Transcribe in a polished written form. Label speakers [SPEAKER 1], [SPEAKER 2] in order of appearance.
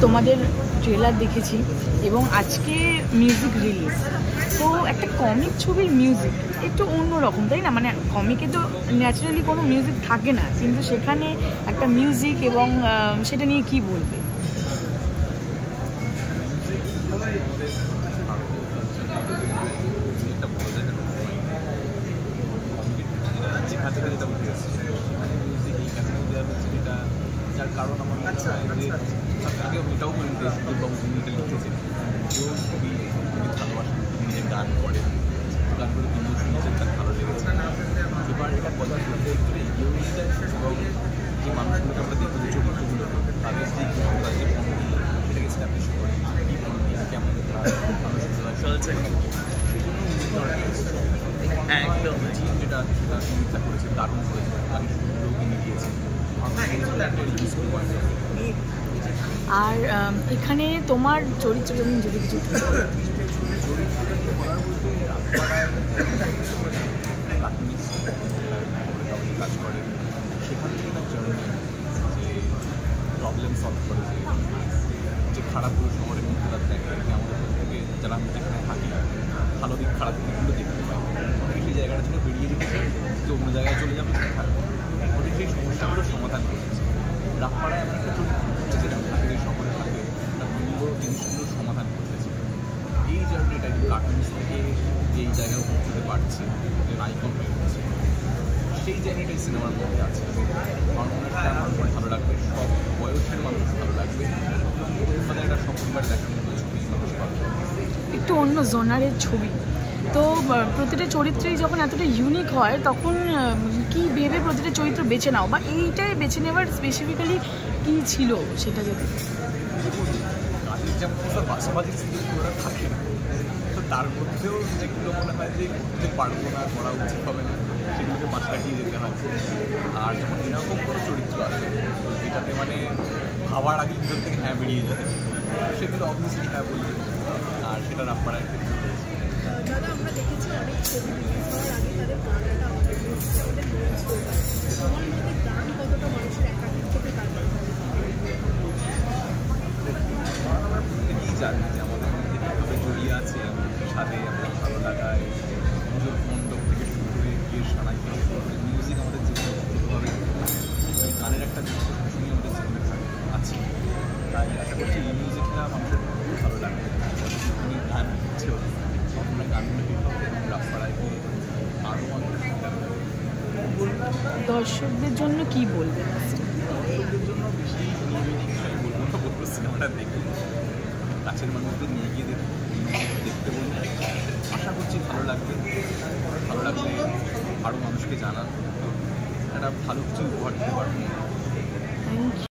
[SPEAKER 1] তোমাদের ট্রেলার দেখেছি এবং আজকে মিউজিক রিলিজ। তো একটা কমিক ছবির মিউজিক একটু অন্যরকম, তাই না? মানে কমিকে তো ন্যাচারালি কোনো মিউজিক থাকে না, কিন্তু সেখানে একটা মিউজিক এবং সেটা নিয়ে কি বলবে?
[SPEAKER 2] যার কারণ আমার কাছে আগে ওইটাও বাবু তিনি এটা লিখেছেন, কেউ খুবই খুবই ভালোবাসেন, নিজের গান করে গানগুলো তিনিও শুনেছেন, তার ভালো লেগেছে। এবার এটা কথা বলতে একটু এগিয়েও নিয়ে যায় এবং যে মানুষগুলোকে আমরা দেখি চরিত্রগুলো তাদের যে তাদের সেটাকে স্ট্যাবলিশ করে কী বলবি কেমন মানুষগুলো চলছে একদম যেটা চিন্তা করেছে দারুণ করেছে, আগে শুরুগুলোও কিনে দিয়েছে।
[SPEAKER 1] আর এখানে তোমার চরিত্র যদি কিছু
[SPEAKER 2] কাজ করে সেখান থেকে তার জার্নি যে প্রবলেম সলভ করে, যে খারাপগুলো শহরের মধ্যে তার দেখা আমাদের থেকে যারা আমি যেখানে থাকি ভালো দিক খারাপ দিকগুলো দেখতে পাই, ওদের সেই জায়গাটা থেকে বেরিয়ে যেতে চাই যে অন্য জায়গায় চলে যাবে থাকবে, ওদের সেই সমস্যাগুলো সমাধান করেছে। রামপাড়ায় এমন একটা চরিত্র যেটা থাকে শহরে থাকে তার সুন্দর জিনিসগুলোর সমাধান করতেছে। এই জার্নিটা কার্টুনস থেকে যেই জায়গায় পৌঁছতে পারছে, যে আইকন হয়ে উঠছে, সেই জায়গাটাই সিনেমার মধ্যে আছে। আমার মনে হয় মানুষের ভালো লাগবে, সব বয়সের মানুষ ভালো লাগবে, মানে একটা সম্পূর্ণবার দেখার মতো ছবি মানুষ ভালো লাগবে।
[SPEAKER 1] একটু অন্য জোনারের ছবি, তো প্রতিটা চরিত্রেই যখন এতটা ইউনিক হয় তখন কি ভেবে প্রতিটা চরিত্র বেছে নাও, বা এইটাই বেছে নেওয়ার স্পেসিফিক্যালি কী ছিল সেটা যদি?
[SPEAKER 2] কাজের যেমন বাসাবাদী সিরিজগুলো থাকে না, তো তার মধ্যেও যেগুলো মনে হয় যে করতে পারবো না, করা উচিত হবে না, সেগুলোকে পাশ কাটিয়ে যেতে হয়। আর যখন এরকম কোনো চরিত্র আসে যেটাতে মানে ভাবার আগে ভিতর থেকে হ্যাঁ বেরিয়ে যায়, সেগুলো অবভিয়াসলি হ্যাঁ বলবে। আর সেটা রামপাড়ায়
[SPEAKER 3] দাদা আমরা দেখেছি অনেক ছবি রিলিজ হওয়ার আগে তাদের বাংলাটা তোমার মধ্যে গান কতটা মানুষের একাধিক থেকে কাজ
[SPEAKER 2] আমরা প্রত্যেকেই জানি যে আমাদের মধ্যে কীভাবে জড়িয়ে আছে সাথে আমাদের ভালো লাগায় পুজোর মণ্ডপ থেকে শুরু করে বিয়ের সানাই থেকে শুরু করে মিউজিক আমাদের জীবনে কতভাবে গানের একটা শুনি আমাদের জীবনে আছে। তাই আশা করছি এই মিউজিকটা মানুষের খুব ভালো লাগবে। উনি গান হচ্ছেও আমরা গানগুলো রামপাড়ায় গিয়ে আরও মানুষ
[SPEAKER 1] দর্শকদের জন্য কি বলবে?
[SPEAKER 2] দর্শকদের জন্য বেশি বলবো সিনেমাটা দেখে কাছের মানুষদের নিয়ে গিয়ে দেখতে বলবো। আশা করছি ভালো লাগবে, ভালো লাগলে আরও মানুষকে জানান, একটা ভালো কিছু উপহার দিতে পারবো।
[SPEAKER 1] Thank you.